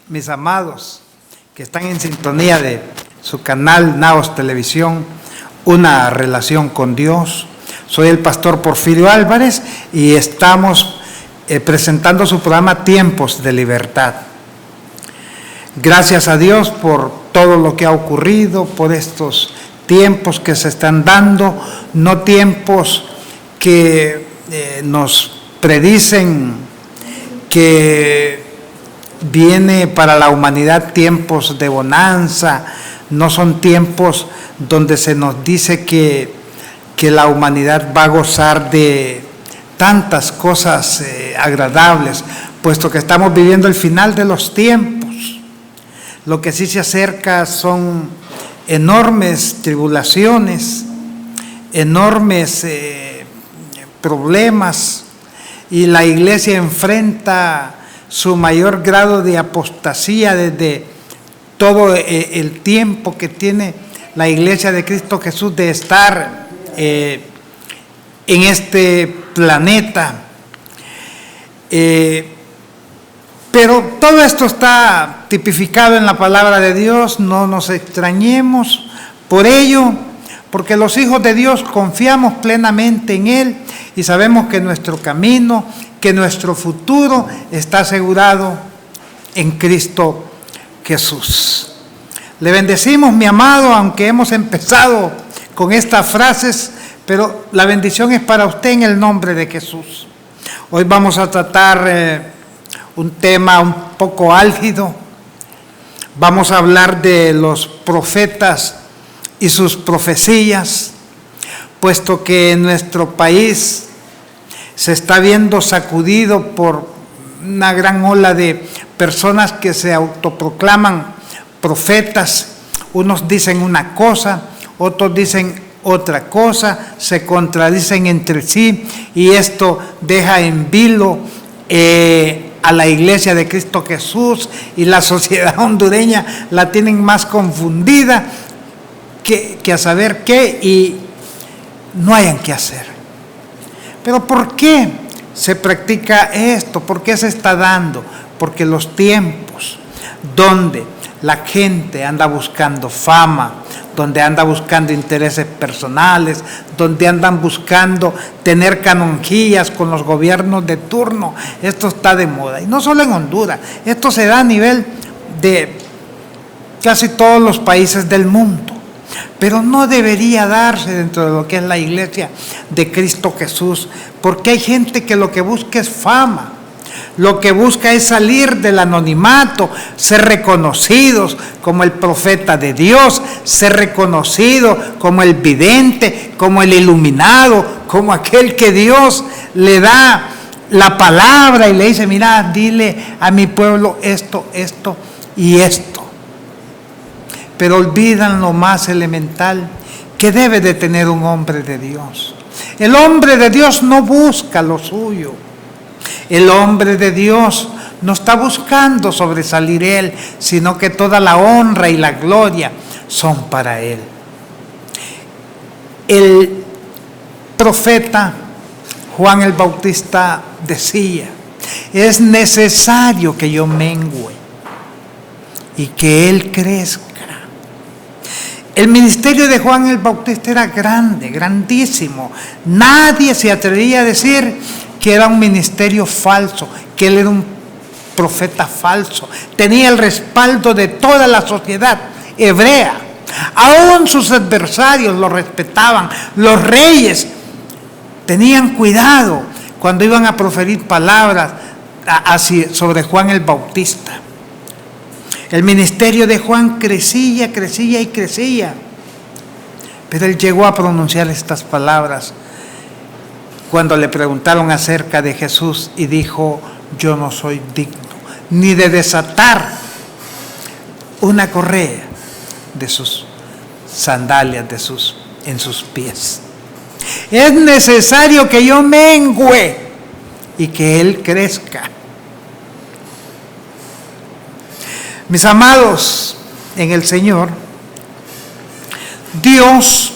mis amados que están en sintonía de su canal Naos Televisión, Una Relación con Dios. Soy el pastor Porfirio Álvarez y estamos presentando su programa Tiempos de Libertad. Gracias a Dios por todo lo que ha ocurrido, por estos tiempos que se están dando, no tiempos que nos predicen que viene para la humanidad tiempos de bonanza, no son tiempos donde se nos dice que la humanidad va a gozar de tantas cosas agradables, puesto que estamos viviendo el final de los tiempos. Lo que sí se acerca son enormes tribulaciones, enormes problemas, y la iglesia enfrenta su mayor grado de apostasía desde todo el tiempo que tiene la iglesia de Cristo Jesús de estar en este planeta. Pero todo esto está tipificado en la palabra de Dios, no nos extrañemos por ello, porque los hijos de Dios confiamos plenamente en Él y sabemos que nuestro camino, que nuestro futuro está asegurado en Cristo Jesús. Le bendecimos, mi amado, aunque hemos empezado con estas frases, pero la bendición es para usted en el nombre de Jesús. Hoy vamos a tratar un tema un poco álgido. Vamos a hablar de los profetas y sus profecías, puesto que en nuestro país se está viendo sacudido por una gran ola de personas que se autoproclaman profetas. Unos dicen una cosa, otros dicen otra cosa, se contradicen entre sí, y esto deja en vilo a la iglesia de Cristo Jesús, y la sociedad hondureña la tienen más confundida que a saber qué, y no hayan qué hacer. Pero ¿por qué se practica esto? ¿Por qué se está dando? Porque los tiempos donde la gente anda buscando fama, donde anda buscando intereses personales, donde andan buscando tener canonjías con los gobiernos de turno, esto está de moda. Y no solo en Honduras, esto se da a nivel de casi todos los países del mundo. Pero no debería darse dentro de lo que es la iglesia de Cristo Jesús, porque hay gente que lo que busca es fama, lo que busca es salir del anonimato, ser reconocidos como el profeta de Dios, ser reconocido como el vidente, como el iluminado, como aquel que Dios le da la palabra y le dice: mira, dile a mi pueblo esto, esto y esto. Pero olvidan lo más elemental que debe de tener un hombre de Dios. El hombre de Dios no busca lo suyo. El hombre de Dios no está buscando sobresalir él, sino que toda la honra y la gloria son para él. El profeta Juan el Bautista decía: es necesario que yo mengüe y que él crezca. El ministerio de Juan el Bautista era grande, grandísimo. Nadie se atrevía a decir que era un ministerio falso, que él era un profeta falso. Tenía el respaldo de toda la sociedad hebrea. Aún sus adversarios lo respetaban. Los reyes tenían cuidado cuando iban a proferir palabras así sobre Juan el Bautista. El ministerio de Juan crecía, crecía y crecía. Pero él llegó a pronunciar estas palabras cuando le preguntaron acerca de Jesús y dijo: yo no soy digno ni de desatar una correa de sus sandalias en sus pies. Es necesario que yo mengüe y que él crezca. Mis amados en el Señor, Dios,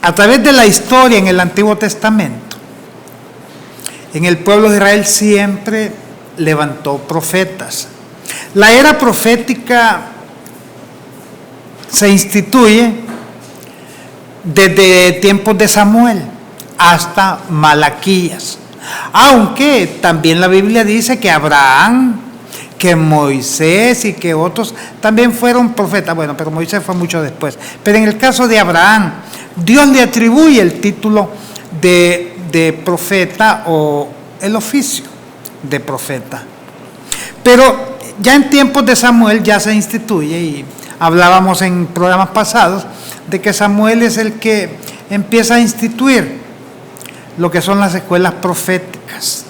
a través de la historia en el Antiguo Testamento, en el pueblo de Israel siempre levantó profetas. La era profética se instituye desde tiempos de Samuel hasta Malaquías, aunque también la Biblia dice que Abraham, que Moisés y que otros también fueron profetas. Bueno, pero Moisés fue mucho después. Pero en el caso de Abraham, Dios le atribuye el título de profeta o el oficio de profeta. Pero ya en tiempos de Samuel ya se instituye, y hablábamos en programas pasados de que Samuel es el que empieza a instituir lo que son las escuelas proféticas.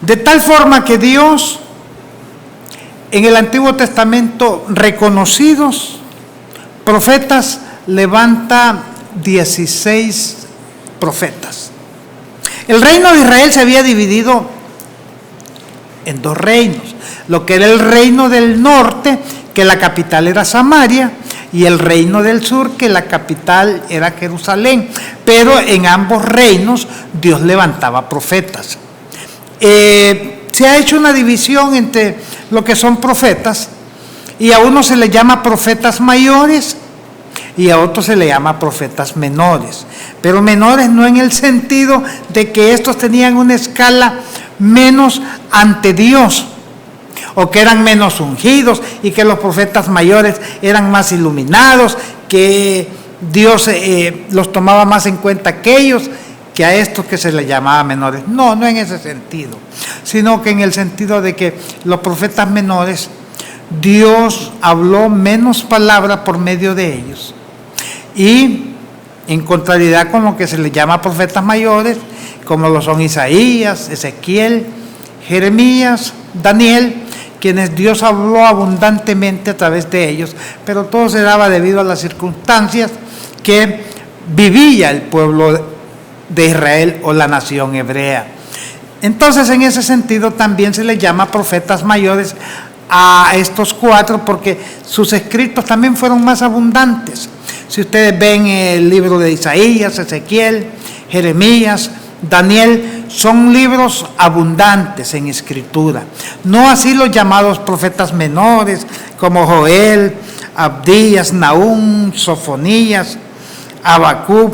De tal forma que Dios en el Antiguo Testamento, reconocidos profetas, levanta 16 profetas. El reino de Israel se había dividido en dos reinos, lo que era el reino del norte, que la capital era Samaria, y el reino del sur, que la capital era Jerusalén. Pero en ambos reinos Dios levantaba profetas. Se ha hecho una división entre lo que son profetas, y a unos se les llama profetas mayores y a otros se les llama profetas menores. Pero menores no en el sentido de que estos tenían una escala menos ante Dios, o que eran menos ungidos, y que los profetas mayores eran más iluminados, que Dios los tomaba más en cuenta aquellos que a estos que se les llamaba menores. No, no en ese sentido, sino que en el sentido de que los profetas menores, Dios habló menos palabras por medio de ellos, y en contrariedad con lo que se les llama profetas mayores, como lo son Isaías, Ezequiel, Jeremías, Daniel, quienes Dios habló abundantemente a través de ellos, pero todo se daba debido a las circunstancias que vivía el pueblo de Israel o la nación hebrea. Entonces, en ese sentido también se les llama profetas mayores a estos cuatro, porque sus escritos también fueron más abundantes. Si ustedes ven el libro de Isaías, Ezequiel, Jeremías, Daniel, son libros abundantes en escritura. No así los llamados profetas menores, como Joel, Abdías, Nahum, Sofonías, Habacuc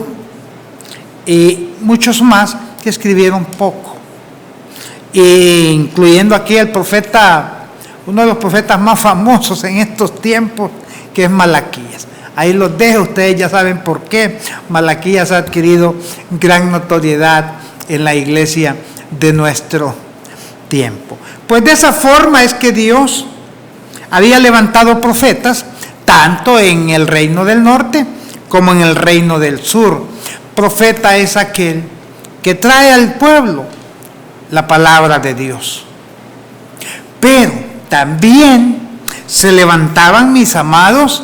y muchos más que escribieron poco, incluyendo aquí el profeta, uno de los profetas más famosos en estos tiempos, que es Malaquías. Ahí los dejo, ustedes ya saben por qué Malaquías ha adquirido gran notoriedad en la iglesia de nuestro tiempo. Pues de esa forma es que Dios había levantado profetas tanto en el reino del norte como en el reino del sur. Profeta es aquel que trae al pueblo la palabra de Dios. Pero también se levantaban, mis amados,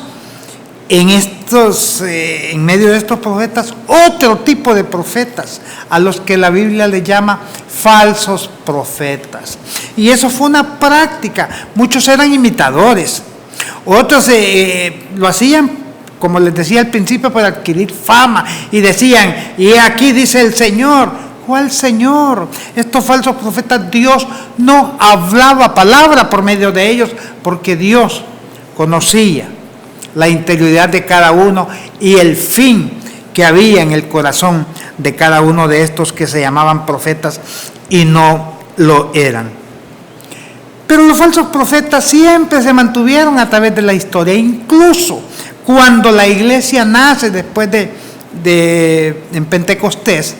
en medio de estos profetas, otro tipo de profetas, a los que la Biblia le llama falsos profetas. Y eso fue una práctica. Muchos eran imitadores, otros lo hacían, como les decía al principio, para adquirir fama, y decían, y aquí dice el Señor. ¿Cuál Señor? Estos falsos profetas, Dios no hablaba palabra por medio de ellos, porque Dios conocía la interioridad de cada uno y el fin que había en el corazón de cada uno de estos que se llamaban profetas y no lo eran. Pero los falsos profetas siempre se mantuvieron a través de la historia, incluso cuando la iglesia nace después en Pentecostés.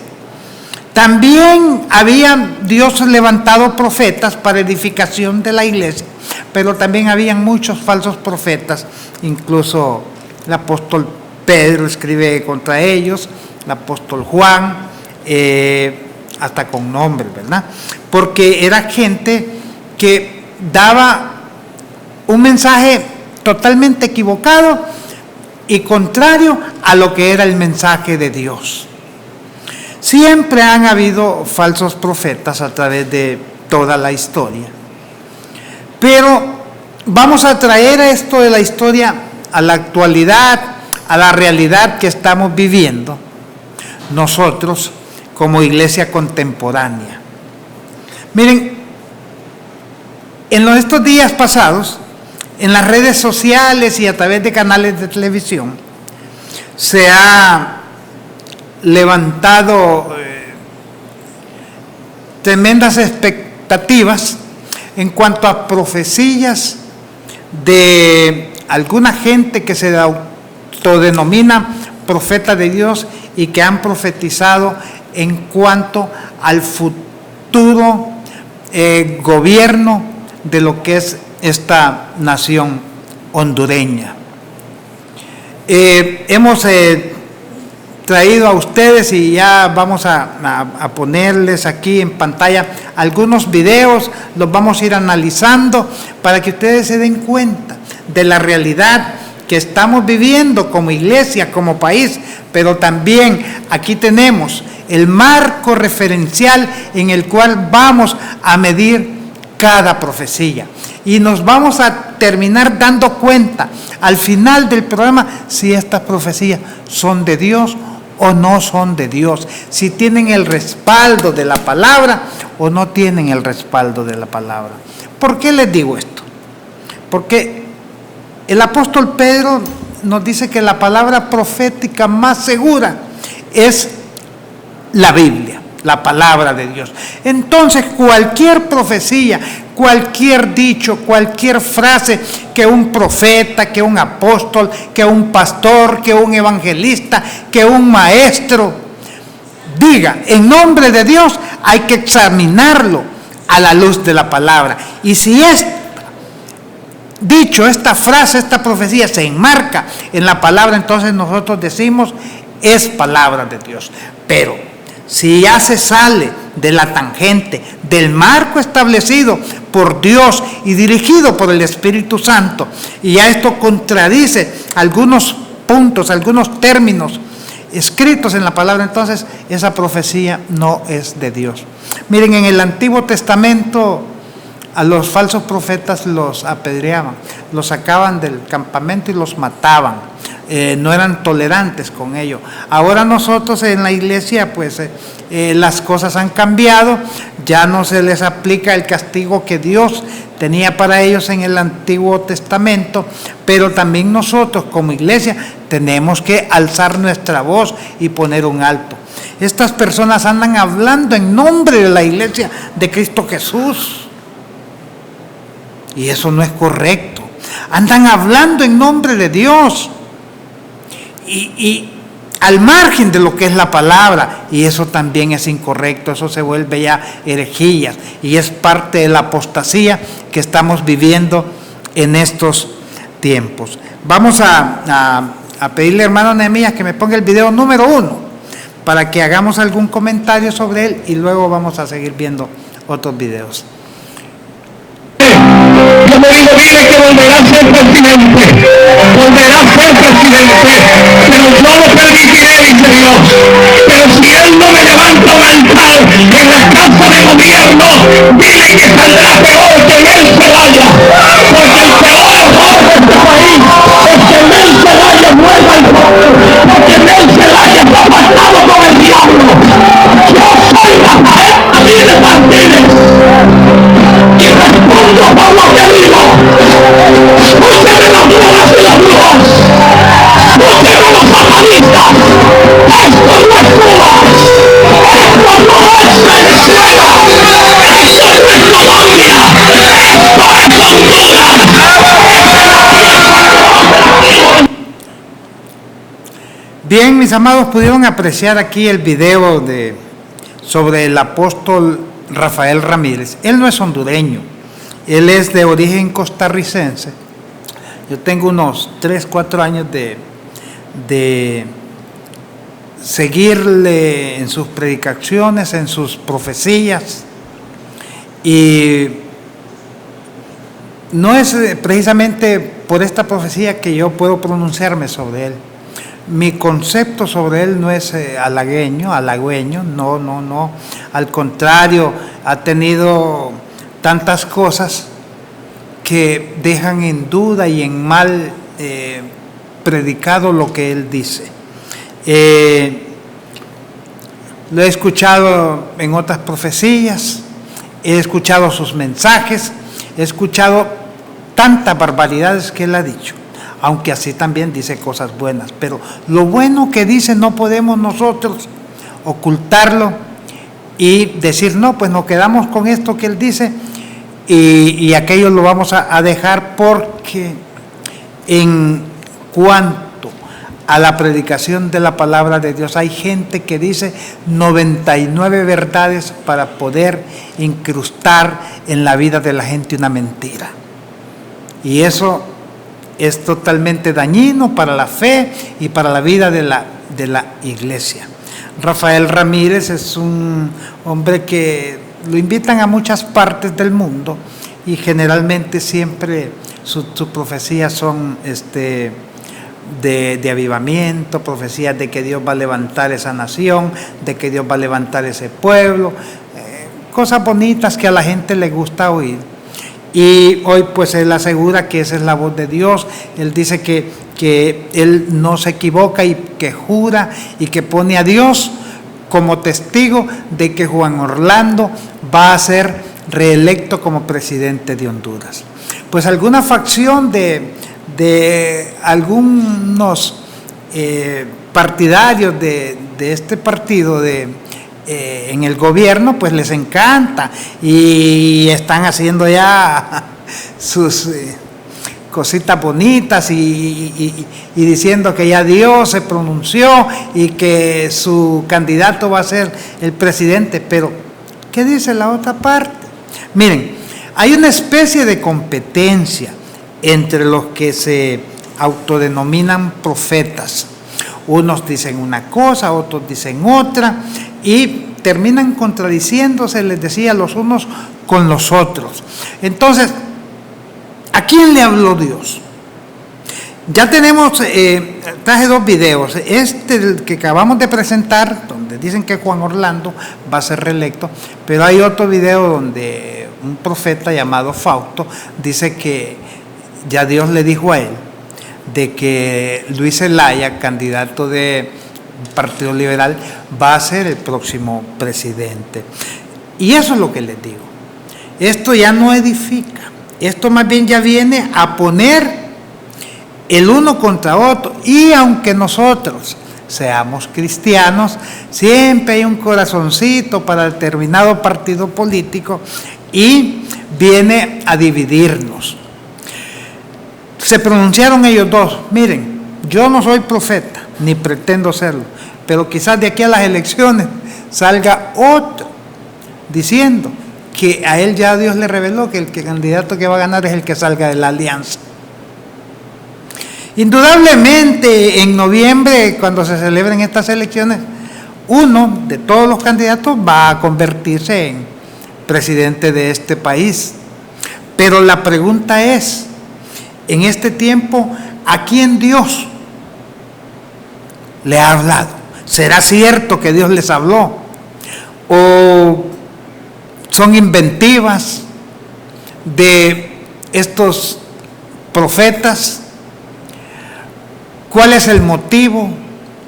También había Dios levantado profetas para edificación de la iglesia, pero también habían muchos falsos profetas. Incluso el apóstol Pedro escribe contra ellos, el apóstol Juan, hasta con nombres, ¿verdad? Porque era gente que daba un mensaje totalmente equivocado y contrario a lo que era el mensaje de Dios. Siempre han habido falsos profetas a través de toda la historia. Pero vamos a traer esto de la historia a la actualidad, a la realidad que estamos viviendo nosotros como iglesia contemporánea. Miren, En estos días pasados, en las redes sociales y a través de canales de televisión, se ha levantado tremendas expectativas en cuanto a profecías de alguna gente que se autodenomina profeta de Dios y que han profetizado en cuanto al futuro gobierno de lo que es esta nación hondureña. Hemos traído a ustedes y ya vamos a ponerles aquí en pantalla algunos videos, los vamos a ir analizando para que ustedes se den cuenta de la realidad que estamos viviendo como iglesia, como país, pero también aquí tenemos el marco referencial en el cual vamos a medir cada profecía. Y nos vamos a terminar dando cuenta al final del programa si estas profecías son de Dios o no son de Dios, si tienen el respaldo de la palabra o no tienen el respaldo de la palabra. ¿Por qué les digo esto? Porque el apóstol Pedro nos dice que la palabra profética más segura es la Biblia, la palabra de Dios. Entonces, cualquier profecía, cualquier dicho, cualquier frase que un profeta, que un apóstol, que un pastor, que un evangelista, que un maestro diga en nombre de Dios, hay que examinarlo a la luz de la palabra. Y si esta frase, esta profecía se enmarca en la palabra, entonces nosotros decimos es palabra de Dios. Pero si ya se sale de la tangente, del marco establecido por Dios y dirigido por el Espíritu Santo, y ya esto contradice algunos puntos, algunos términos escritos en la palabra, entonces esa profecía no es de Dios. Miren, en el Antiguo Testamento a los falsos profetas los apedreaban, los sacaban del campamento y los mataban. No eran tolerantes con ello. Ahora nosotros en la iglesia, pues las cosas han cambiado, ya no se les aplica el castigo que Dios tenía para ellos en el Antiguo Testamento, pero también nosotros como iglesia tenemos que alzar nuestra voz y poner un alto. Estas personas andan hablando en nombre de la iglesia de Cristo Jesús, y eso no es correcto. Andan hablando en nombre de Dios y al margen de lo que es la palabra, y eso también es incorrecto, eso se vuelve ya herejías y es parte de la apostasía que estamos viviendo en estos tiempos. Vamos a pedirle, hermano Nehemías, que me ponga el video número 1 para que hagamos algún comentario sobre él y luego vamos a seguir viendo otros videos. Yo me digo, dile que volverá a ser presidente, pero yo lo permitiré, dice Dios. Pero si él no me levanta un altar en la casa de gobierno, dile que saldrá peor que en él se vaya, porque el peor error de este país es que en él se vaya muerta el pueblo, porque en él se vaya está pactado con el diablo. Yo soy Rafael Ramírez Martínez y respondo por lo que digo. Búsquenme las brujas y los brujos, búsquenme los satanistas. Esto no es Cuba, esto no es Venezuela, esto no es Colombia, esto es Honduras. Bien, mis amados, pudieron apreciar aquí el video sobre el apóstol Rafael Ramírez. Él no es hondureño, él es de origen costarricense. Yo tengo unos 3, 4 años de seguirle en sus predicaciones, en sus profecías, y no es precisamente por esta profecía que yo puedo pronunciarme sobre él. Mi concepto sobre él no es halagüeño, no, al contrario, ha tenido tantas cosas que dejan en duda y en mal predicado lo que él dice. Lo he escuchado en otras profecías, he escuchado sus mensajes he escuchado tantas barbaridades que él ha dicho, aunque así también dice cosas buenas, pero lo bueno que dice no podemos nosotros ocultarlo y decir, no, pues nos quedamos con esto que él dice y aquello lo vamos a dejar, porque en cuanto a la predicación de la palabra de Dios, hay gente que dice 99 verdades para poder incrustar en la vida de la gente una mentira. Y eso es totalmente dañino para la fe y para la vida de la iglesia. Rafael Ramírez es un hombre que lo invitan a muchas partes del mundo y generalmente siempre sus profecías son de avivamiento, profecías de que Dios va a levantar esa nación, de que Dios va a levantar ese pueblo, cosas bonitas que a la gente le gusta oír. Y hoy pues él asegura que esa es la voz de Dios. Él dice que él no se equivoca y que jura y que pone a Dios como testigo de que Juan Orlando va a ser reelecto como presidente de Honduras. Pues alguna facción de algunos partidarios de este partido en el gobierno, pues les encanta y están haciendo ya sus cositas bonitas y diciendo que ya Dios se pronunció y que su candidato va a ser el presidente. Pero, ¿qué dice la otra parte? Miren, hay una especie de competencia entre los que se autodenominan profetas. Unos dicen una cosa, otros dicen otra, y terminan contradiciéndose, les decía, los unos con los otros. Entonces, ¿a quién le habló Dios? Ya tenemos, traje 2 videos. El que acabamos de presentar, donde dicen que Juan Orlando va a ser reelecto, pero hay otro video donde un profeta llamado Fausto dice que ya Dios le dijo a él de que Luis Zelaya, candidato de Partido Liberal, va a ser el próximo presidente. Y eso es lo que les digo. Esto ya no edifica. Esto más bien ya viene a poner el uno contra otro. Y aunque nosotros seamos cristianos, siempre hay un corazoncito para determinado partido político y viene a dividirnos. Se pronunciaron ellos dos. Miren, yo no soy profeta, ni pretendo serlo, pero quizás de aquí a las elecciones salga otro diciendo que a él ya Dios le reveló que el candidato que va a ganar es el que salga de la alianza. Indudablemente, en noviembre, cuando se celebren estas elecciones, uno de todos los candidatos va a convertirse en presidente de este país. Pero la pregunta es, en este tiempo, ¿a quién Dios le ha hablado? ¿Será cierto que Dios les habló? ¿O son inventivas de estos profetas? ¿Cuál es el motivo?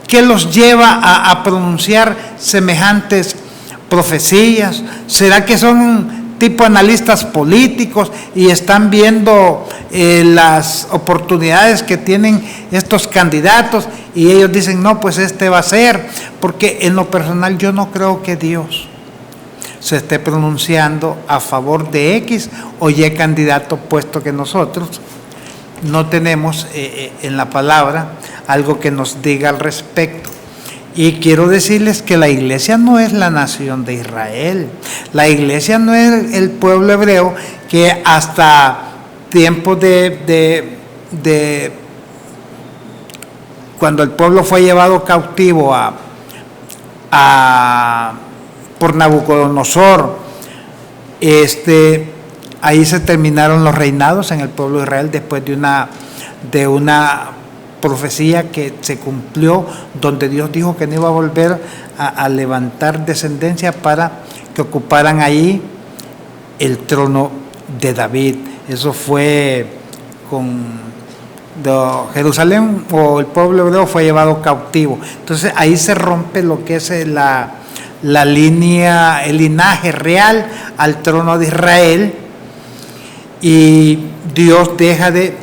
¿Qué los lleva a pronunciar semejantes profecías? ¿Será que son tipo analistas políticos y están viendo las oportunidades que tienen estos candidatos y ellos dicen, no, pues este va a ser? Porque en lo personal yo no creo que Dios se esté pronunciando a favor de X o Y candidato, puesto que nosotros no tenemos en la palabra algo que nos diga al respecto. Y quiero decirles que la iglesia no es la nación de Israel, la iglesia no es el pueblo hebreo que hasta tiempos de cuando el pueblo fue llevado cautivo por Nabucodonosor, ahí se terminaron los reinados en el pueblo de Israel después de una profecía que se cumplió, donde Dios dijo que no iba a volver a levantar descendencia para que ocuparan ahí el trono de David. Eso fue Jerusalén, o el pueblo hebreo fue llevado cautivo. Entonces ahí se rompe lo que es la línea, el linaje real al trono de Israel. y Dios deja de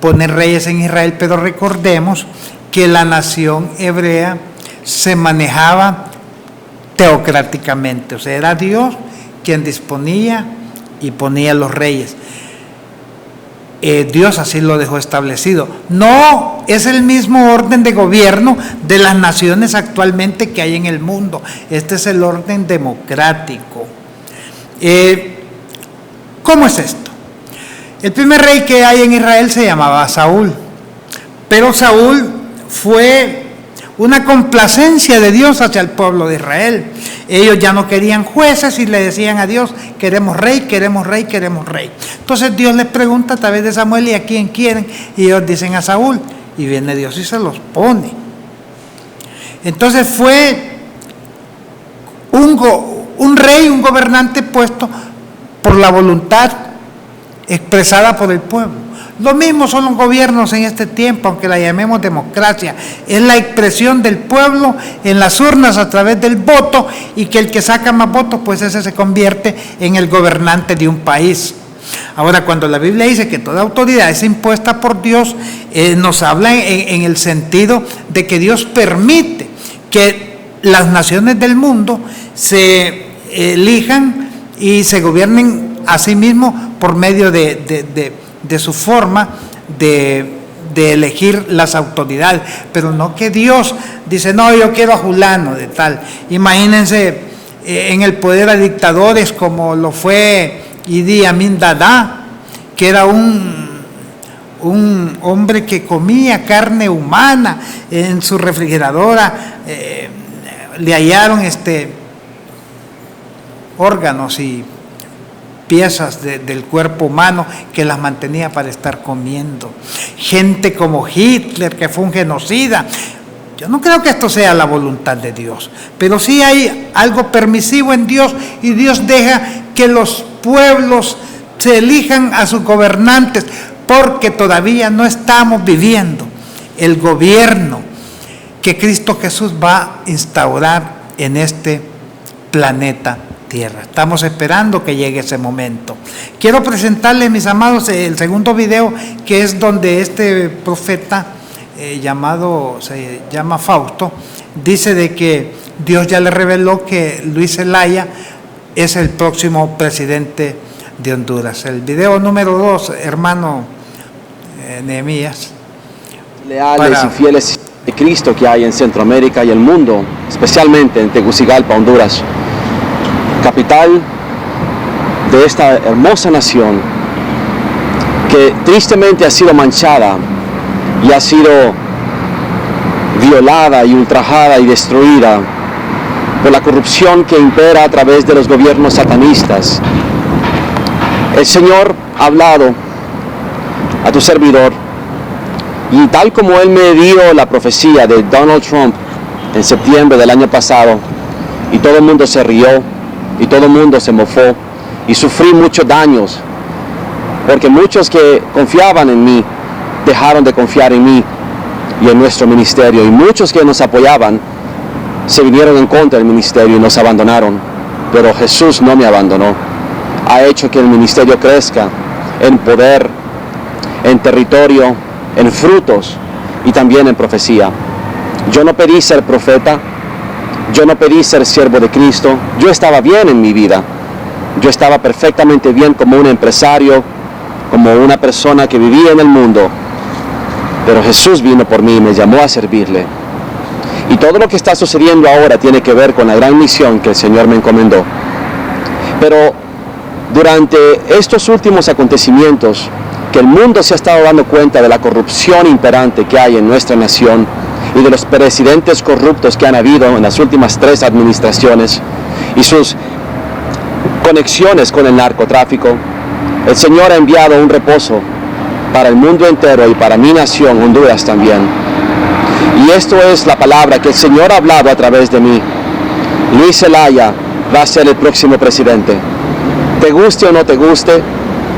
poner reyes en Israel, pero recordemos que la nación hebrea se manejaba teocráticamente, o sea, era Dios quien disponía y ponía los reyes. Dios así lo dejó establecido. No es el mismo orden de gobierno de las naciones actualmente que hay en el mundo. Este es el orden democrático. ¿Cómo es esto? El primer rey que hay en Israel se llamaba Saúl, pero Saúl fue una complacencia de Dios hacia el pueblo de Israel. Ellos ya no querían jueces y le decían a Dios: queremos rey, queremos rey, queremos rey. Entonces Dios les pregunta a través de Samuel: ¿y a quién quieren? Y ellos dicen: a Saúl. Y viene Dios y se los pone. Entonces fue un rey, un gobernante puesto por la voluntad expresada por el pueblo. Lo mismo son los gobiernos en este tiempo, aunque la llamemos democracia. Es la expresión del pueblo en las urnas a través del voto, y que el que saca más votos, pues ese se convierte en el gobernante de un país. Ahora, cuando la Biblia dice que toda autoridad es impuesta por Dios, nos habla en el sentido de que Dios permite que las naciones del mundo se elijan y se gobiernen a sí mismos por medio de su forma de elegir las autoridades, pero no que Dios dice: no, yo quiero a fulano de tal. Imagínense en el poder a dictadores como lo fue Idi Amin Dada, que era un hombre que comía carne humana. En su refrigeradora le hallaron órganos y piezas del cuerpo humano que las mantenía para estar comiendo. Gente como Hitler, que fue un genocida. Yo no creo que esto sea la voluntad de Dios, pero sí hay algo permisivo en Dios, y Dios deja que los pueblos se elijan a sus gobernantes, porque todavía no estamos viviendo el gobierno que Cristo Jesús va a instaurar en este planeta Tierra. Estamos esperando que llegue ese momento. Quiero presentarles, mis amados, el segundo video, que es donde este profeta se llama Fausto, dice de que Dios ya le reveló que Luis Zelaya es el próximo presidente de Honduras. El video número 2, hermano Nehemías. Leales y fieles de Cristo que hay en Centroamérica y el mundo, especialmente en Tegucigalpa, Honduras, capital de esta hermosa nación que tristemente ha sido manchada y ha sido violada y ultrajada y destruida por la corrupción que impera a través de los gobiernos satanistas. El Señor ha hablado a tu servidor, y tal como Él me dio la profecía de Donald Trump en septiembre del año pasado, y todo el mundo se rió y todo el mundo se mofó, y sufrí muchos daños porque muchos que confiaban en mí dejaron de confiar en mí y en nuestro ministerio, y muchos que nos apoyaban se vinieron en contra del ministerio y nos abandonaron. Pero Jesús no me abandonó. Ha hecho que el ministerio crezca en poder, en territorio, en frutos y también en profecía. Yo no pedí ser profeta, yo no pedí ser siervo de Cristo. Yo estaba bien en mi vida, yo estaba perfectamente bien como un empresario, como una persona que vivía en el mundo, pero Jesús vino por mí y me llamó a servirle. Y todo lo que está sucediendo ahora tiene que ver con la gran misión que el Señor me encomendó. Pero durante estos últimos acontecimientos, que el mundo se ha estado dando cuenta de la corrupción imperante que hay en nuestra nación y de los presidentes corruptos que han habido en las últimas 3 administraciones y sus conexiones con el narcotráfico, el Señor ha enviado un reposo para el mundo entero y para mi nación, Honduras también. Y esto es la palabra que el Señor ha hablado a través de mí. Luis Zelaya va a ser el próximo presidente. Te guste o no te guste,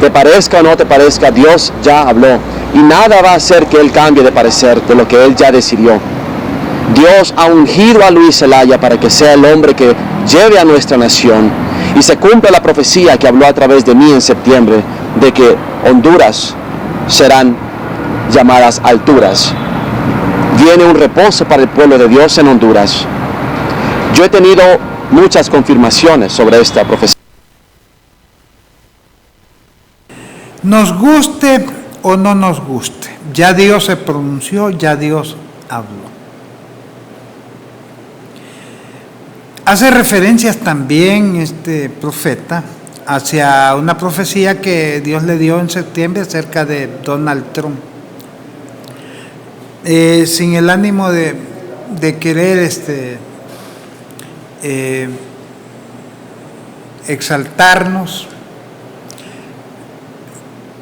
te parezca o no te parezca, Dios ya habló. Y nada va a hacer que Él cambie de parecer de lo que Él ya decidió. Dios ha ungido a Luis Zelaya para que sea el hombre que lleve a nuestra nación y se cumple la profecía que habló a través de mí en septiembre de que Honduras serán llamadas alturas. Viene un reposo para el pueblo de Dios en Honduras. Yo he tenido muchas confirmaciones sobre esta profecía. Nos guste o no nos guste, ya Dios se pronunció, ya Dios habló. Hace referencias también este profeta hacia una profecía que Dios le dio en septiembre acerca de Donald Trump. Sin el ánimo de querer exaltarnos,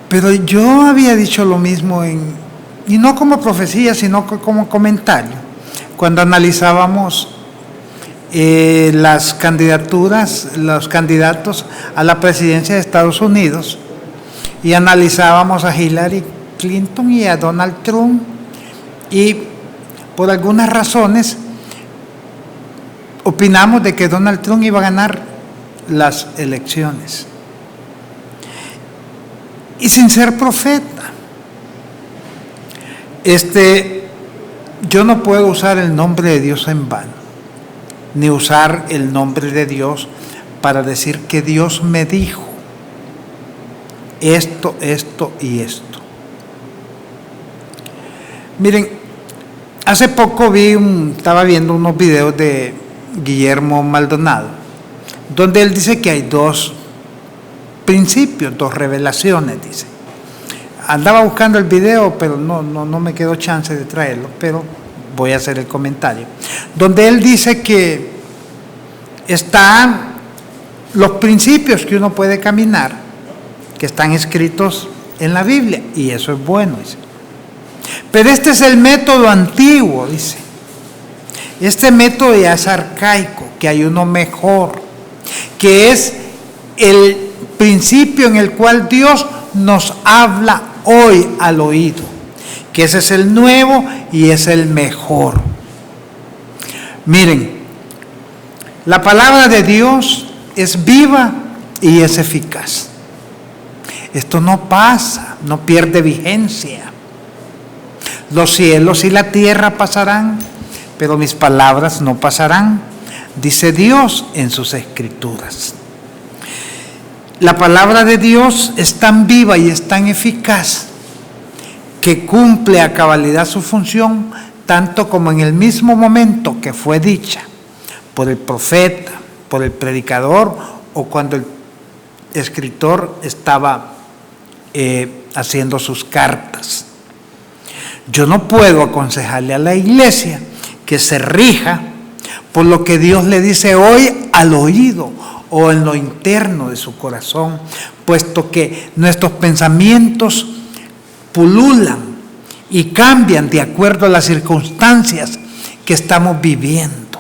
pero yo había dicho lo mismo y no como profecía, sino como comentario, cuando analizábamos las candidaturas, los candidatos a la presidencia de Estados Unidos, y analizábamos a Hillary Clinton y a Donald Trump, y por algunas razones opinamos de que Donald Trump iba a ganar las elecciones. Y sin ser profeta, yo no puedo usar el nombre de Dios en vano, ni usar el nombre de Dios para decir que Dios me dijo esto y esto. Miren, hace poco estaba viendo unos videos de Guillermo Maldonado, donde él dice que hay dos principios, dos revelaciones, dice. Andaba buscando el video, pero no me quedó chance de traerlo, pero voy a hacer el comentario. Donde él dice que están los principios que uno puede caminar, que están escritos en la Biblia, y eso es bueno, dice. Pero este es el método antiguo, dice. Este método ya es arcaico, que hay uno mejor, que es el principio en el cual Dios nos habla hoy al oído, que ese es el nuevo y es el mejor. Miren, la palabra de Dios es viva y es eficaz. Esto no pasa, no pierde vigencia. Los cielos y la tierra pasarán, pero mis palabras no pasarán, dice Dios en sus escrituras. La palabra de Dios es tan viva y es tan eficaz que cumple a cabalidad su función, tanto como en el mismo momento que fue dicha por el profeta, por el predicador, o cuando el escritor estaba haciendo sus cartas. Yo no puedo aconsejarle a la iglesia que se rija por lo que Dios le dice hoy al oído o en lo interno de su corazón, puesto que nuestros pensamientos pululan y cambian de acuerdo a las circunstancias que estamos viviendo.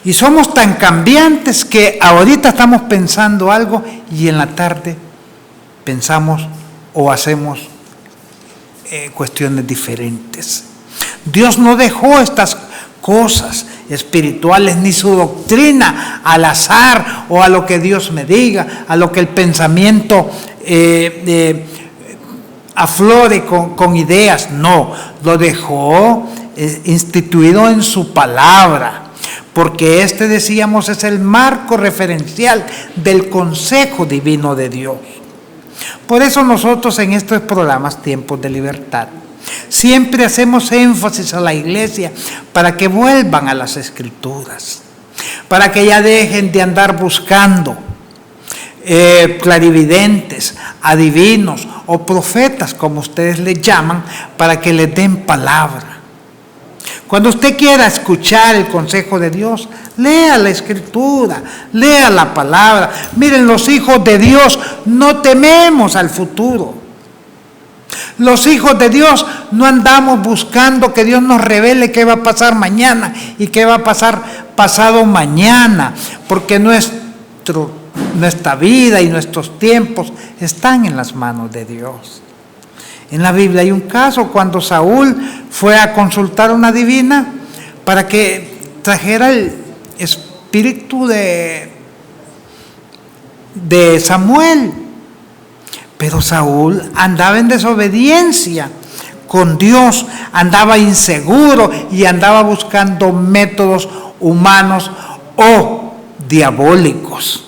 Y somos tan cambiantes que ahorita estamos pensando algo y en la tarde pensamos o hacemos cuestiones diferentes. Dios no dejó estas cosas espirituales ni su doctrina al azar o a lo que Dios me diga, a lo que el pensamiento aflore con ideas. No, lo dejó instituido en su palabra, porque decíamos, es el marco referencial del consejo divino de Dios. Por eso nosotros en estos programas Tiempos de Libertad siempre hacemos énfasis a la iglesia para que vuelvan a las escrituras, para que ya dejen de andar buscando clarividentes, adivinos o profetas, como ustedes les llaman, para que les den palabra. Cuando usted quiera escuchar el consejo de Dios, lea la escritura, lea la palabra. Miren, los hijos de Dios no tememos al futuro. Los hijos de Dios no andamos buscando que Dios nos revele qué va a pasar mañana y qué va a pasar pasado mañana, porque nuestra vida y nuestros tiempos están en las manos de Dios. En la Biblia hay un caso cuando Saúl fue a consultar a una divina para que trajera el espíritu de de Samuel. Pero Saúl andaba en desobediencia con Dios, andaba inseguro y andaba buscando métodos humanos o diabólicos.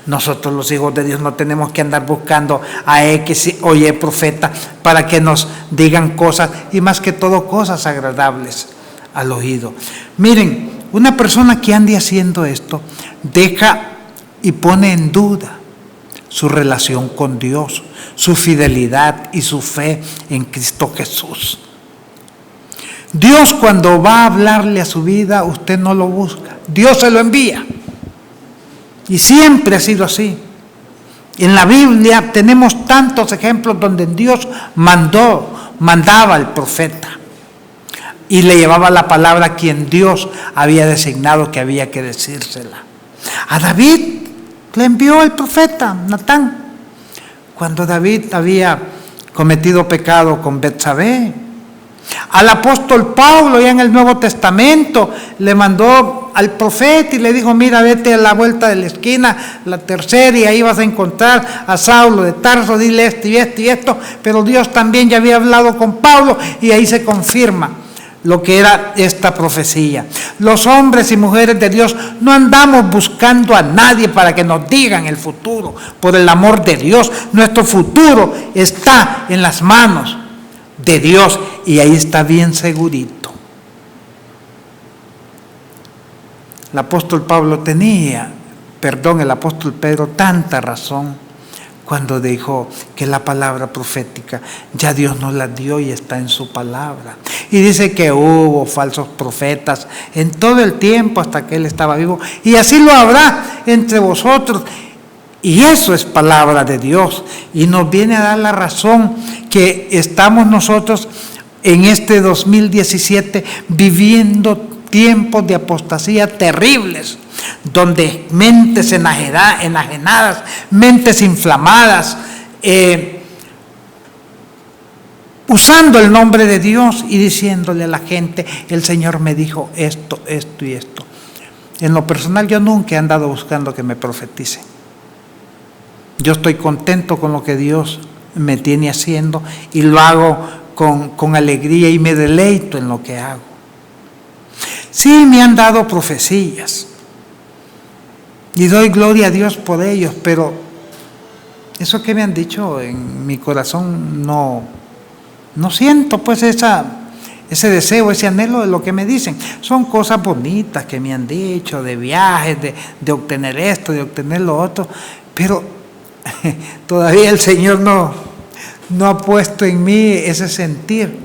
Nosotros los hijos de Dios no tenemos que andar buscando a X o Y profeta para que nos digan cosas, y más que todo cosas agradables al oído. Miren, una persona que ande haciendo esto deja y pone en duda su relación con Dios, su fidelidad y su fe en Cristo Jesús. Dios, cuando va a hablarle a su vida, usted no lo busca, Dios se lo envía. Y siempre ha sido así. En la Biblia tenemos tantos ejemplos donde Dios mandaba al profeta y le llevaba la palabra a quien Dios había designado que había que decírsela. A David le envió el profeta Natán cuando David había cometido pecado con Betsabé. Al apóstol Pablo, ya en el Nuevo Testamento, le mandó al profeta y le dijo: mira, vete a la vuelta de la esquina, la tercera, y ahí vas a encontrar a Saulo de Tarso, dile esto y esto y esto. Pero Dios también ya había hablado con Pablo, y ahí se confirma lo que era esta profecía. Los hombres y mujeres de Dios no andamos buscando a nadie para que nos digan el futuro. Por el amor de Dios, nuestro futuro está en las manos de Dios, y ahí está bien segurito. El apóstol Pedro, tanta razón cuando dijo que la palabra profética ya Dios nos la dio y está en su palabra. Y dice que hubo falsos profetas en todo el tiempo hasta que Él estaba vivo, y así lo habrá entre vosotros. Y eso es palabra de Dios, y nos viene a dar la razón que estamos nosotros en este 2017 viviendo tiempos de apostasía terribles, donde mentes enajenadas, mentes inflamadas, usando el nombre de Dios y diciéndole a la gente: el Señor me dijo esto, esto y esto. En lo personal, yo nunca he andado buscando que me profeticen. Yo estoy contento con lo que Dios me tiene haciendo, y lo hago con alegría, y me deleito en lo que hago. Sí, me han dado profecías y doy gloria a Dios por ellos, pero eso que me han dicho en mi corazón no siento pues ese deseo, ese anhelo de lo que me dicen. Son cosas bonitas que me han dicho, de viajes, de obtener esto, de obtener lo otro, pero todavía el Señor no ha puesto en mí ese sentir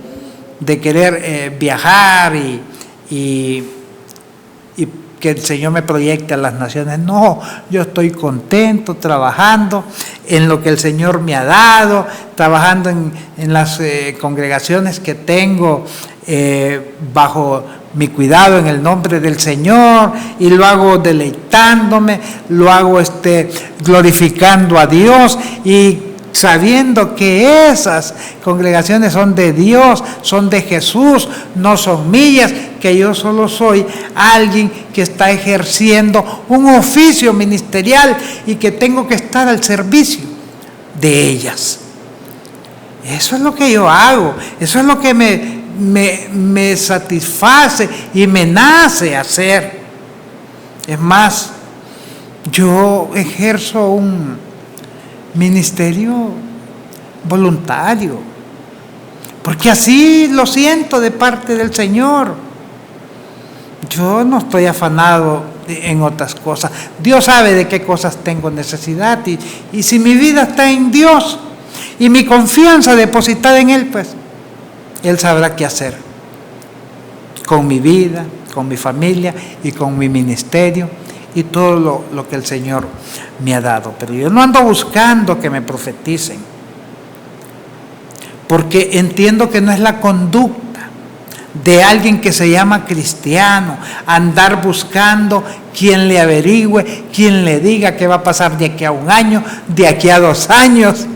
de querer viajar y que el Señor me proyecte a las naciones. No, yo estoy contento trabajando en lo que el Señor me ha dado, trabajando en las congregaciones que tengo bajo mi cuidado en el nombre del Señor, y lo hago deleitándome, lo hago glorificando a Dios, y sabiendo que esas congregaciones son de Dios, son de Jesús, no son mías, que yo solo soy alguien que está ejerciendo un oficio ministerial y que tengo que estar al servicio de ellas. Eso es lo que yo hago, eso es lo que me satisface y me nace hacer. Es más, yo ejerzo un ministerio voluntario, porque así lo siento de parte del Señor. Yo no estoy afanado en otras cosas. Dios sabe de qué cosas tengo necesidad, y si mi vida está en Dios y mi confianza depositada en Él, pues Él sabrá qué hacer con mi vida, con mi familia y con mi ministerio y todo lo que el Señor me ha dado. Pero yo no ando buscando que me profeticen, porque entiendo que no es la conducta de alguien que se llama cristiano andar buscando quien le averigüe, quien le diga qué va a pasar de aquí a 1 año, de aquí a 2 años,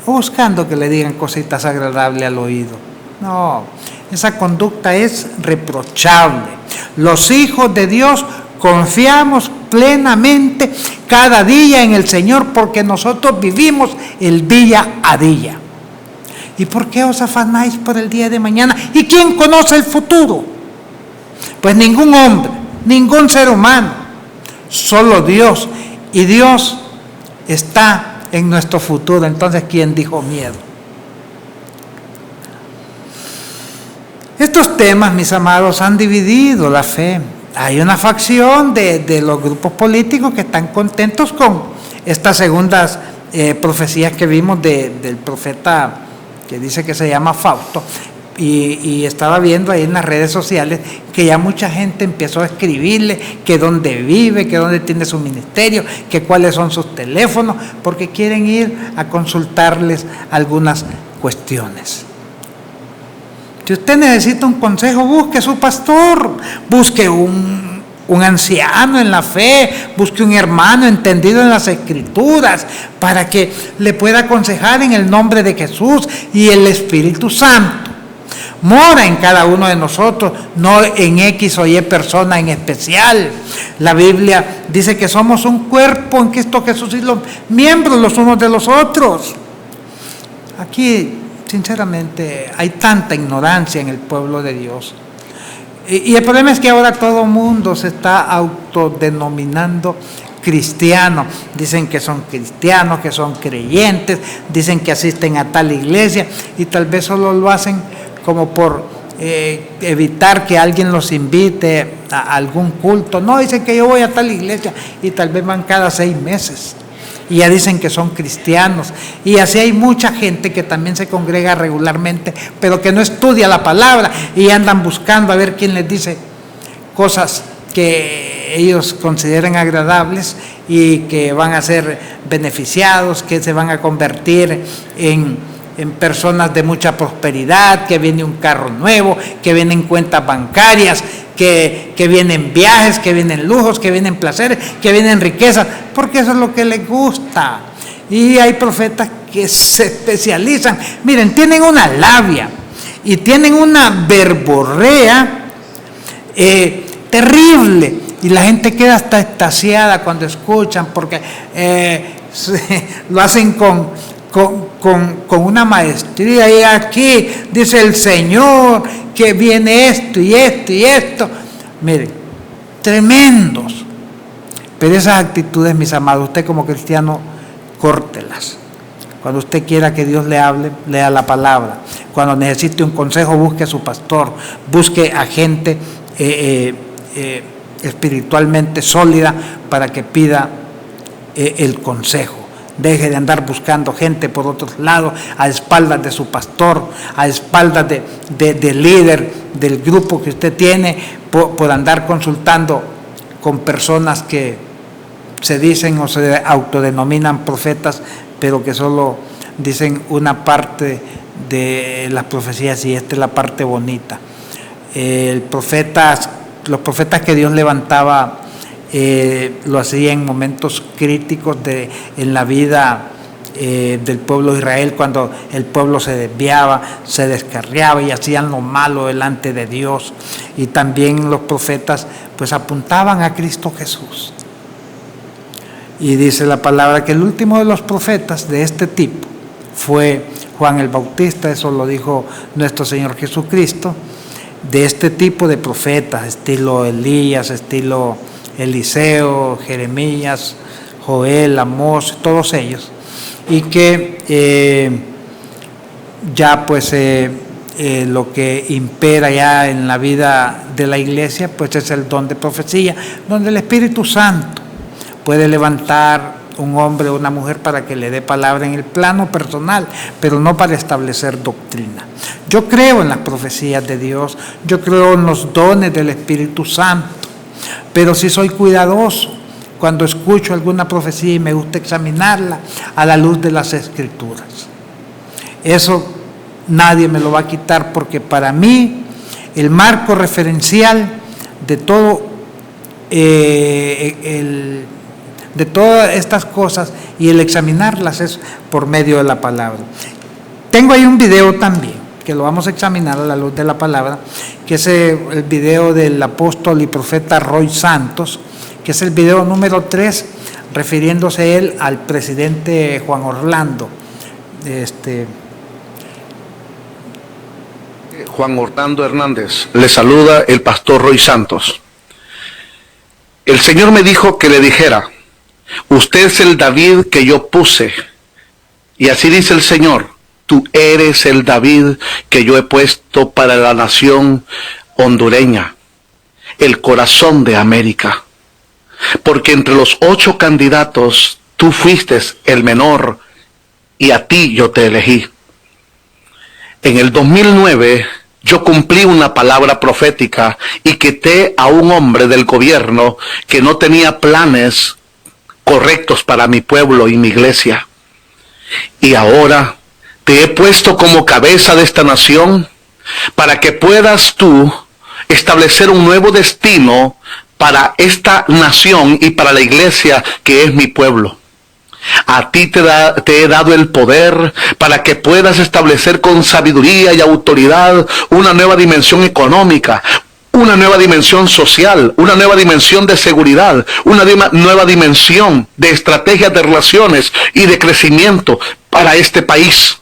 o buscando que le digan cositas agradables al oído. No, esa conducta es reprochable. Los hijos de Dios Confiamos plenamente cada día en el Señor porque nosotros vivimos el día a día. ¿Y por qué os afanáis por el día de mañana? ¿Y quién conoce el futuro? Pues ningún hombre, ningún ser humano, solo Dios. Y Dios está en nuestro futuro. Entonces, ¿quién dijo miedo? Estos temas, mis amados, han dividido la fe. Hay una facción de los grupos políticos que están contentos con estas segundas profecías que vimos del profeta que dice que se llama Fausto, y estaba viendo ahí en las redes sociales que ya mucha gente empezó a escribirle que dónde vive, que dónde tiene su ministerio, que cuáles son sus teléfonos, porque quieren ir a consultarles algunas cuestiones. Si usted necesita un consejo, busque a su pastor, busque un anciano en la fe, busque un hermano entendido en las Escrituras para que le pueda aconsejar en el nombre de Jesús. Y el Espíritu Santo mora en cada uno de nosotros, no en X o Y persona en especial. La Biblia dice que somos un cuerpo en Cristo Jesús y los miembros los unos de los otros. Aquí, sinceramente, hay tanta ignorancia en el pueblo de Dios. Y el problema es que ahora todo el mundo se está autodenominando cristiano. Dicen que son cristianos, que son creyentes, dicen que asisten a tal iglesia y tal vez solo lo hacen como por evitar que alguien los invite a algún culto. No, dicen que yo voy a tal iglesia y tal vez van cada 6 meses. Y ya dicen que son cristianos. Y así hay mucha gente que también se congrega regularmente, pero que no estudia la palabra y andan buscando a ver quién les dice cosas que ellos consideren agradables y que van a ser beneficiados, que se van a convertir en personas de mucha prosperidad, que viene un carro nuevo, que vienen cuentas bancarias, que vienen viajes, que vienen lujos, que vienen placeres, que vienen riquezas, porque eso es lo que les gusta. Y hay profetas que se especializan, miren, tienen una labia y tienen una verborrea terrible, y la gente queda hasta extasiada cuando escuchan, porque lo hacen con una maestría. Y aquí dice el Señor que viene esto y esto y esto. Miren, tremendos. Pero esas actitudes, mis amados, usted como cristiano, córtelas. Cuando usted quiera que Dios le hable, lea la palabra. Cuando necesite un consejo, busque a su pastor, busque a gente espiritualmente sólida para que pida el consejo. Deje de andar buscando gente por otros lados, a espaldas de su pastor, a espaldas del líder del grupo que usted tiene, por andar consultando con personas que se dicen o se autodenominan profetas, pero que solo dicen una parte de las profecías, y esta es la parte bonita. Los profetas que Dios levantaba, lo hacía en momentos críticos en la vida del pueblo de Israel, cuando el pueblo se desviaba, se descarriaba y hacían lo malo delante de Dios. Y también los profetas pues apuntaban a Cristo Jesús. Y dice la palabra que el último de los profetas de este tipo fue Juan el Bautista. Eso lo dijo nuestro Señor Jesucristo. De este tipo de profetas, estilo Elías, estilo Eliseo, Jeremías, Joel, Amós, todos ellos, y que ya pues lo que impera ya en la vida de la iglesia pues es el don de profecía, donde el Espíritu Santo puede levantar un hombre o una mujer para que le dé palabra en el plano personal, pero no para establecer doctrina. Yo creo en las profecías de Dios, yo creo en los dones del Espíritu Santo, pero sí soy cuidadoso cuando escucho alguna profecía y me gusta examinarla a la luz de las Escrituras. Eso nadie me lo va a quitar, porque para mí el marco referencial de todo de todas estas cosas y el examinarlas es por medio de la palabra. Tengo ahí un video también que lo vamos a examinar a la luz de la palabra, que es el video del apóstol y profeta Roy Santos, que es el video número 3, refiriéndose él al presidente Juan Orlando. Juan Orlando Hernández, le saluda el pastor Roy Santos. El Señor me dijo que le dijera: usted es el David que yo puse. Y así dice el Señor: tú eres el David que yo he puesto para la nación hondureña, el corazón de América. Porque entre los 8 candidatos, tú fuiste el menor y a ti yo te elegí. En el 2009, yo cumplí una palabra profética y quité a un hombre del gobierno que no tenía planes correctos para mi pueblo y mi iglesia. Y ahora te he puesto como cabeza de esta nación para que puedas tú establecer un nuevo destino para esta nación y para la iglesia que es mi pueblo. A ti te he dado el poder para que puedas establecer con sabiduría y autoridad una nueva dimensión económica, una nueva dimensión social, una nueva dimensión de seguridad, una nueva dimensión de estrategias de relaciones y de crecimiento para este país.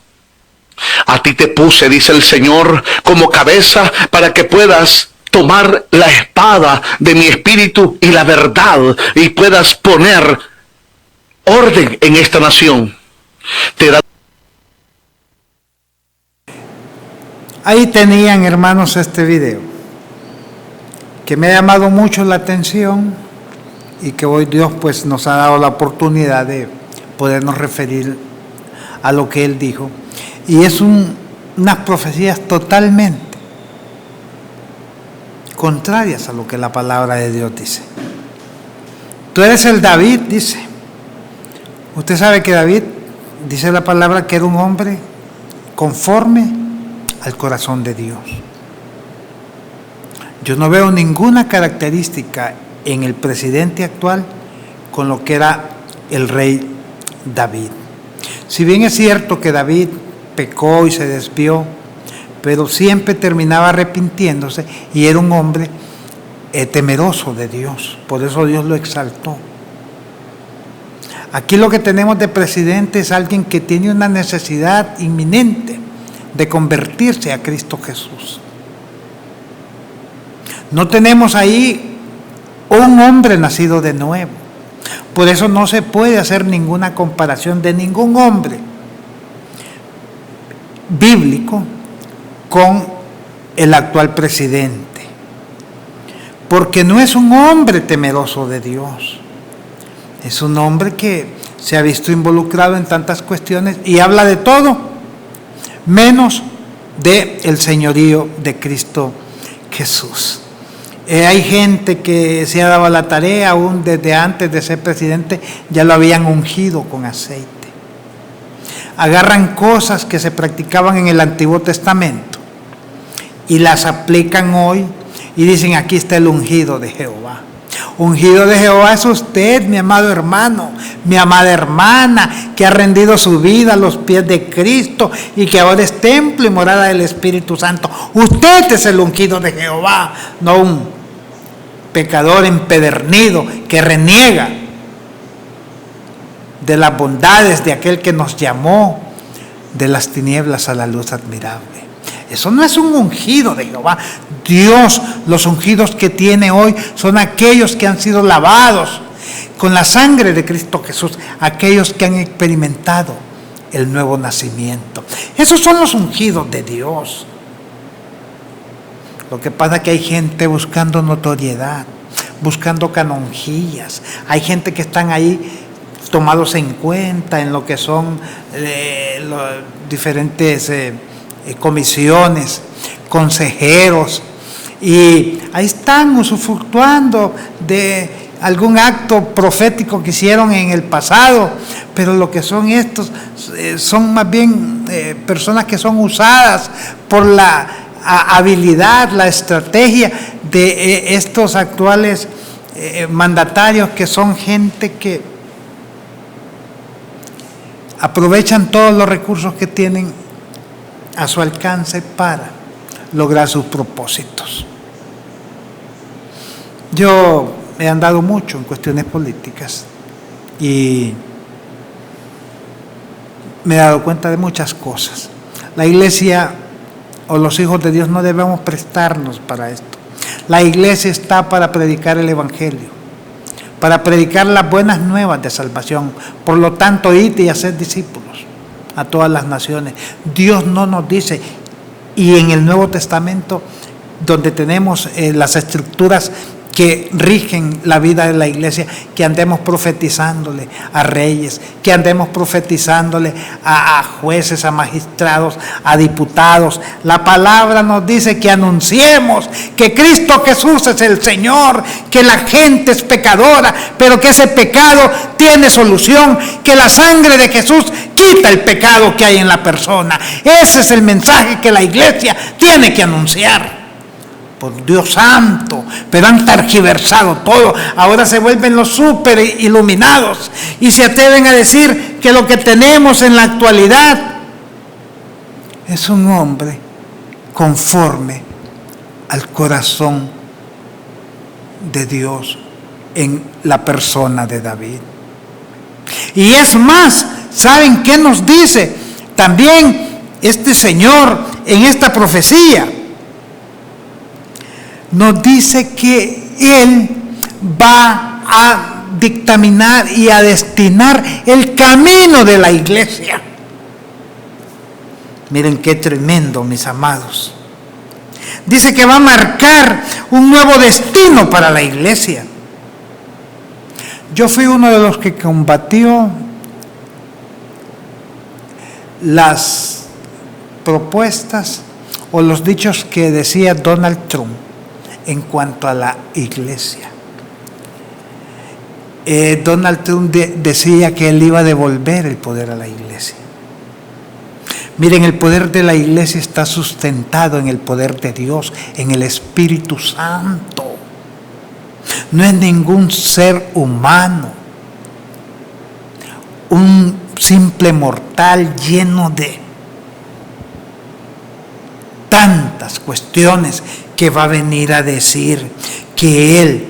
A ti te puse, dice el Señor, como cabeza para que puedas tomar la espada de mi espíritu y la verdad y puedas poner orden en esta nación. Ahí tenían, hermanos, este video que me ha llamado mucho la atención y que hoy Dios pues nos ha dado la oportunidad de podernos referir a lo que Él dijo. Y es unas profecías totalmente contrarias a lo que la palabra de Dios dice. Tú eres el David, dice. Usted sabe que David, dice la palabra, que era un hombre conforme al corazón de Dios. Yo no veo ninguna característica en el presidente actual con lo que era el rey David. Si bien es cierto que David pecó y se desvió, pero siempre terminaba arrepintiéndose y era un hombre temeroso de Dios. Por eso Dios lo exaltó. Aquí lo que tenemos de presidente es alguien que tiene una necesidad inminente de convertirse a Cristo Jesús. No tenemos ahí un hombre nacido de nuevo. Por eso no se puede hacer ninguna comparación de ningún hombre bíblico con el actual presidente. Porque no es un hombre temeroso de Dios. Es un hombre que se ha visto involucrado en tantas cuestiones y habla de todo, menos de el señorío de Cristo Jesús. Hay gente que se ha dado la tarea, aún desde antes de ser presidente, ya lo habían ungido con aceite. Agarran cosas que se practicaban en el Antiguo Testamento y las aplican hoy y dicen: aquí está el ungido de Jehová. Ungido de Jehová es usted, mi amado hermano, mi amada hermana, que ha rendido su vida a los pies de Cristo y que ahora es templo y morada del Espíritu Santo. Usted es el ungido de Jehová, no un pecador empedernido que reniega de las bondades de aquel que nos llamó de las tinieblas a la luz admirable. Eso no es un ungido de Jehová. Dios, los ungidos que tiene hoy son aquellos que han sido lavados con la sangre de Cristo Jesús, aquellos que han experimentado el nuevo nacimiento. Esos son los ungidos de Dios. Lo que pasa es que hay gente buscando notoriedad, buscando canonjillas. Hay gente que están ahí tomados en cuenta en lo que son diferentes comisiones, consejeros, y ahí están usufructuando de algún acto profético que hicieron en el pasado, pero lo que son estos son más bien personas que son usadas por la habilidad, la estrategia de estos actuales mandatarios, que son gente que aprovechan todos los recursos que tienen a su alcance para lograr sus propósitos. Yo he andado mucho en cuestiones políticas y me he dado cuenta de muchas cosas. La iglesia o los hijos de Dios no debemos prestarnos para esto. La iglesia está para predicar el evangelio, para predicar las buenas nuevas de salvación. Por lo tanto, id y haced discípulos a todas las naciones. Dios no nos dice, y en el Nuevo Testamento, donde tenemos las estructuras que rigen la vida de la iglesia, que andemos profetizándole a reyes, que andemos profetizándole a jueces, a magistrados, a diputados. La palabra nos dice que anunciemos que Cristo Jesús es el Señor, que la gente es pecadora, pero que ese pecado tiene solución, que la sangre de Jesús quita el pecado que hay en la persona. Ese es el mensaje que la iglesia tiene que anunciar. Por Dios santo, pero han tergiversado todo. Ahora se vuelven los súper iluminados y se atreven a decir que lo que tenemos en la actualidad es un hombre conforme al corazón de Dios en la persona de David. Y es más, ¿saben qué nos dice también este Señor en esta profecía? Nos dice que Él va a dictaminar y a destinar el camino de la iglesia. Miren qué tremendo, mis amados. Dice que va a marcar un nuevo destino para la iglesia. Yo fui uno de los que combatió las propuestas o los dichos que decía Donald Trump en cuanto a la iglesia. Donald Trump decía que él iba a devolver el poder a la iglesia. Miren, el poder de la iglesia está sustentado en el poder de Dios, en el Espíritu Santo. No es ningún ser humano, un simple mortal lleno de tantas cuestiones que va a venir a decir que Él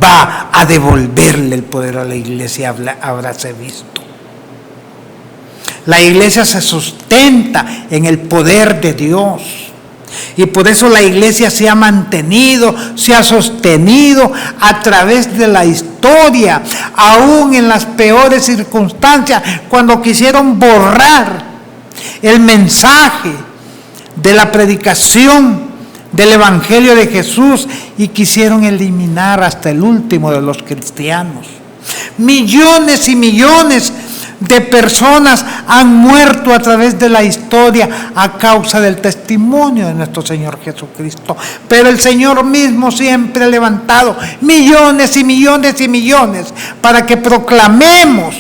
va a devolverle el poder a la iglesia. Habráse visto. La iglesia se sustenta en el poder de Dios. Y por eso la iglesia se ha mantenido, se ha sostenido a través de la historia, aún en las peores circunstancias, cuando quisieron borrar el mensaje de la predicación del Evangelio de Jesús y quisieron eliminar hasta el último de los cristianos. Millones y millones de personas han muerto a través de la historia a causa del testimonio de nuestro Señor Jesucristo. Pero el Señor mismo siempre ha levantado millones y millones y millones para que proclamemos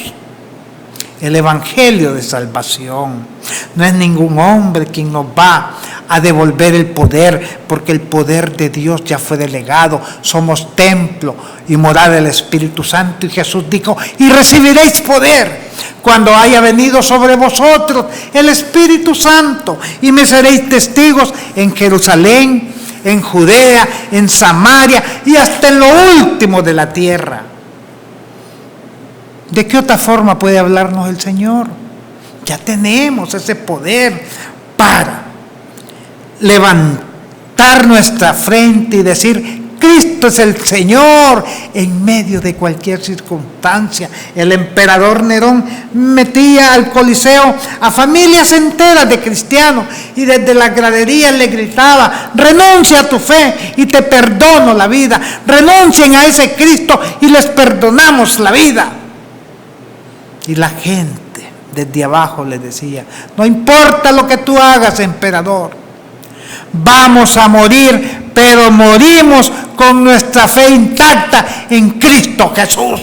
el Evangelio de salvación. No es ningún hombre quien nos va a devolver el poder, porque el poder de Dios ya fue delegado. Somos templo y morada del Espíritu Santo. Y Jesús dijo: y recibiréis poder cuando haya venido sobre vosotros el Espíritu Santo, y me seréis testigos en Jerusalén, en Judea, en Samaria y hasta en lo último de la tierra. ¿De qué otra forma puede hablarnos el Señor? Ya tenemos ese poder para levantar nuestra frente y decir: Cristo es el Señor, en medio de cualquier circunstancia. El emperador Nerón metía al Coliseo a familias enteras de cristianos y desde la gradería le gritaba: renuncia a tu fe y te perdono la vida. Renuncien a ese Cristo y les perdonamos la vida. Y la gente desde abajo le decía: no importa lo que tú hagas, emperador, vamos a morir, pero morimos con nuestra fe intacta en Cristo Jesús.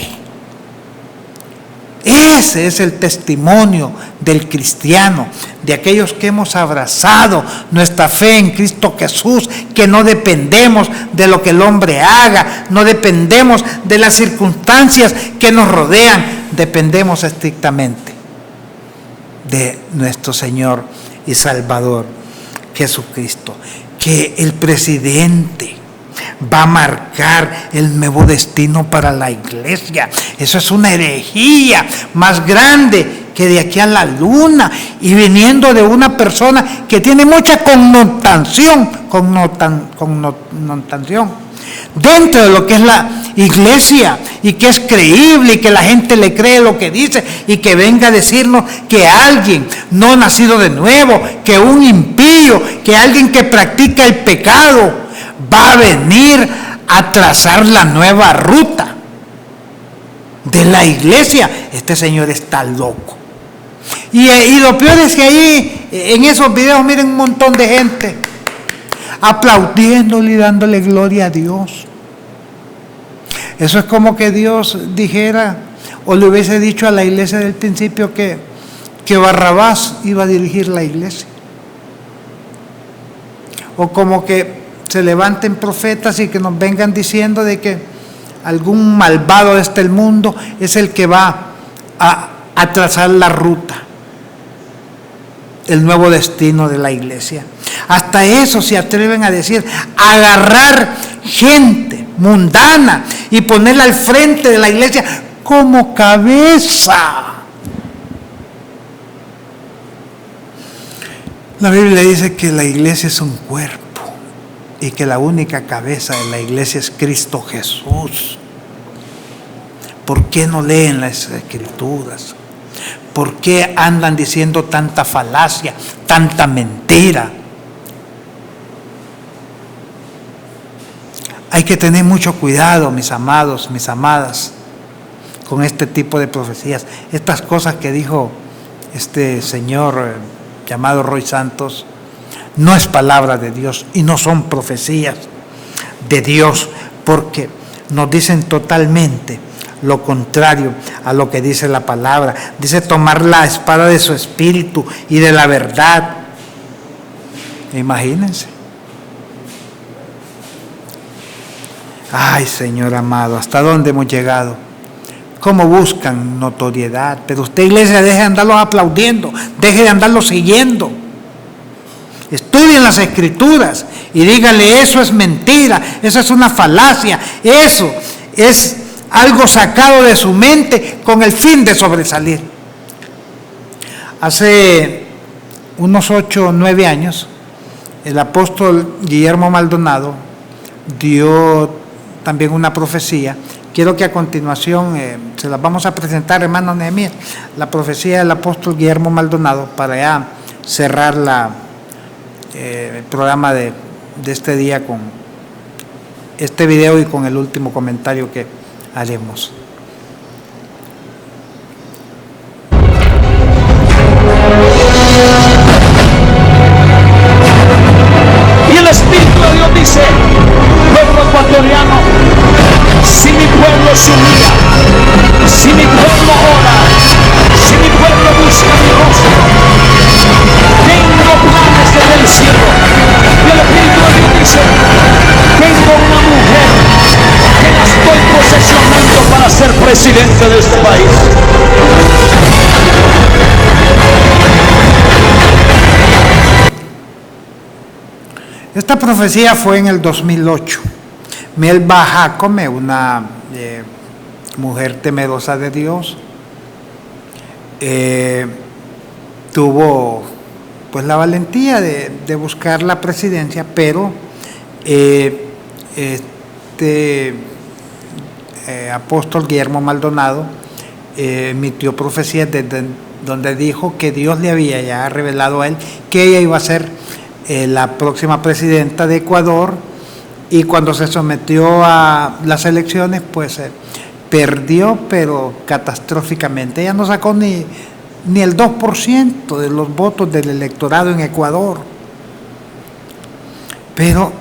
Ese es el testimonio del cristiano, de aquellos que hemos abrazado nuestra fe en Cristo Jesús, que no dependemos de lo que el hombre haga, no dependemos de las circunstancias que nos rodean, dependemos estrictamente de nuestro Señor y Salvador Jesucristo. Que el presidente va a marcar el nuevo destino para la iglesia. Eso es una herejía más grande que de aquí a la luna, y viniendo de una persona que tiene mucha connotación dentro de lo que es la iglesia, y que es creíble y que la gente le cree lo que dice, y que venga a decirnos que alguien no nacido de nuevo, que un impío, que alguien que practica el pecado va a venir a trazar la nueva ruta de la iglesia. Este señor está loco. Y lo peor es que ahí en esos videos miren un montón de gente aplaudiéndole y dándole gloria a Dios. Eso es como que Dios dijera o le hubiese dicho a la iglesia del principio que Barrabás iba a dirigir la iglesia. O como que se levanten profetas y que nos vengan diciendo de que algún malvado de este mundo es el que va a trazar la ruta, el nuevo destino de la iglesia. Hasta eso se atreven a decir, agarrar gente mundana y ponerla al frente de la iglesia como cabeza. La Biblia dice que la iglesia es un cuerpo y que la única cabeza de la iglesia es Cristo Jesús. ¿Por qué no leen las Escrituras? ¿Por qué andan diciendo tanta falacia, tanta mentira? Hay que tener mucho cuidado, mis amados, mis amadas, con este tipo de profecías. Estas cosas que dijo este señor llamado Roy Santos, no es palabra de Dios y no son profecías de Dios, porque nos dicen totalmente lo contrario a lo que dice la palabra. Dice tomar la espada de su espíritu y de la verdad. Imagínense. Ay, Señor amado, ¿hasta dónde hemos llegado? ¿Cómo buscan notoriedad? Pero usted, iglesia, deje de andarlos aplaudiendo, deje de andarlos siguiendo. Estudien las Escrituras y díganle, eso es mentira, eso es una falacia, eso es algo sacado de su mente con el fin de sobresalir. Hace unos 8 o 9 años, el apóstol Guillermo Maldonado dio también una profecía. Quiero que a continuación se las vamos a presentar, hermano Nehemías, la profecía del apóstol Guillermo Maldonado, para ya cerrar el programa de este día con este video y con el último comentario que haremos. Y el Espíritu de Dios dice, pueblo ecuatoriano, si mi pueblo se humilla, si mi pueblo ora, si mi pueblo busca mi rostro, tengo planes desde el cielo. Y el Espíritu de Dios dice, tengo una mujer que la estoy posesionando para ser presidente de este país. Esta profecía fue en el 2008. Melba Jacome, una mujer temerosa de Dios, tuvo pues la valentía de buscar la presidencia, pero apóstol Guillermo Maldonado emitió profecías donde dijo que Dios le había ya revelado a él que ella iba a ser la próxima presidenta de Ecuador, y cuando se sometió a las elecciones pues perdió, pero catastróficamente. Ella no sacó ni el 2% de los votos del electorado en Ecuador. Pero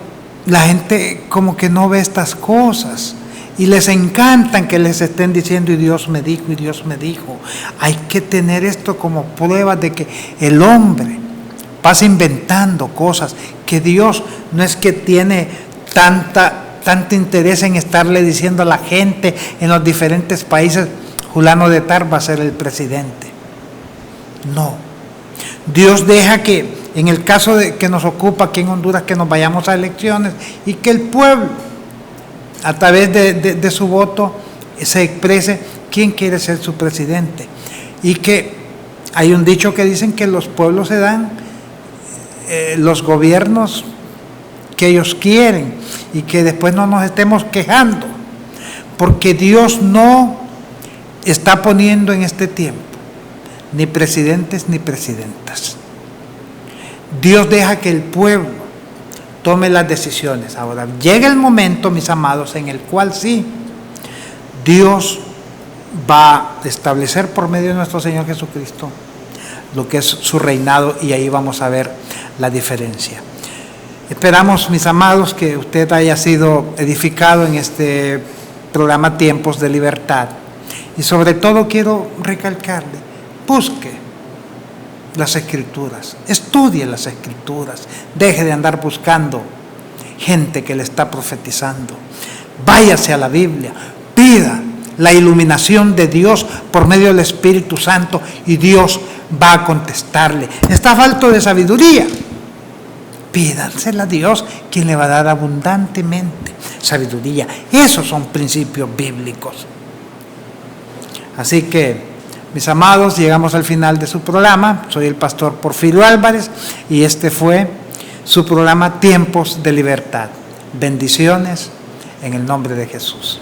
la gente como que no ve estas cosas y les encantan que les estén diciendo, y Dios me dijo, y Dios me dijo. Hay que tener esto como prueba de que el hombre pasa inventando cosas, que Dios no es que tiene tanto interés en estarle diciendo a la gente en los diferentes países, fulano de tal va a ser el presidente. No. Dios deja que, en el caso de que nos ocupa aquí en Honduras, que nos vayamos a elecciones y que el pueblo a través de su voto se exprese quién quiere ser su presidente. Y que hay un dicho que dicen que los pueblos se dan los gobiernos que ellos quieren, y que después no nos estemos quejando, porque Dios no está poniendo en este tiempo ni presidentes ni presidentas. Dios deja que el pueblo tome las decisiones. Ahora llega el momento, mis amados, en el cual sí, Dios va a establecer por medio de nuestro Señor Jesucristo lo que es su reinado, y ahí vamos a ver la diferencia. Esperamos, mis amados, que usted haya sido edificado en este programa Tiempos de Libertad, y sobre todo quiero recalcarle: busque las Escrituras, estudie las Escrituras, deje de andar buscando gente que le está profetizando, váyase a la Biblia, pida la iluminación de Dios por medio del Espíritu Santo, y Dios va a contestarle. Está falto de sabiduría, pídansela a Dios, quien le va a dar abundantemente sabiduría. Esos son principios bíblicos. Así que, mis amados, llegamos al final de su programa. Soy el pastor Porfirio Álvarez, y este fue su programa Tiempos de Libertad. Bendiciones en el nombre de Jesús.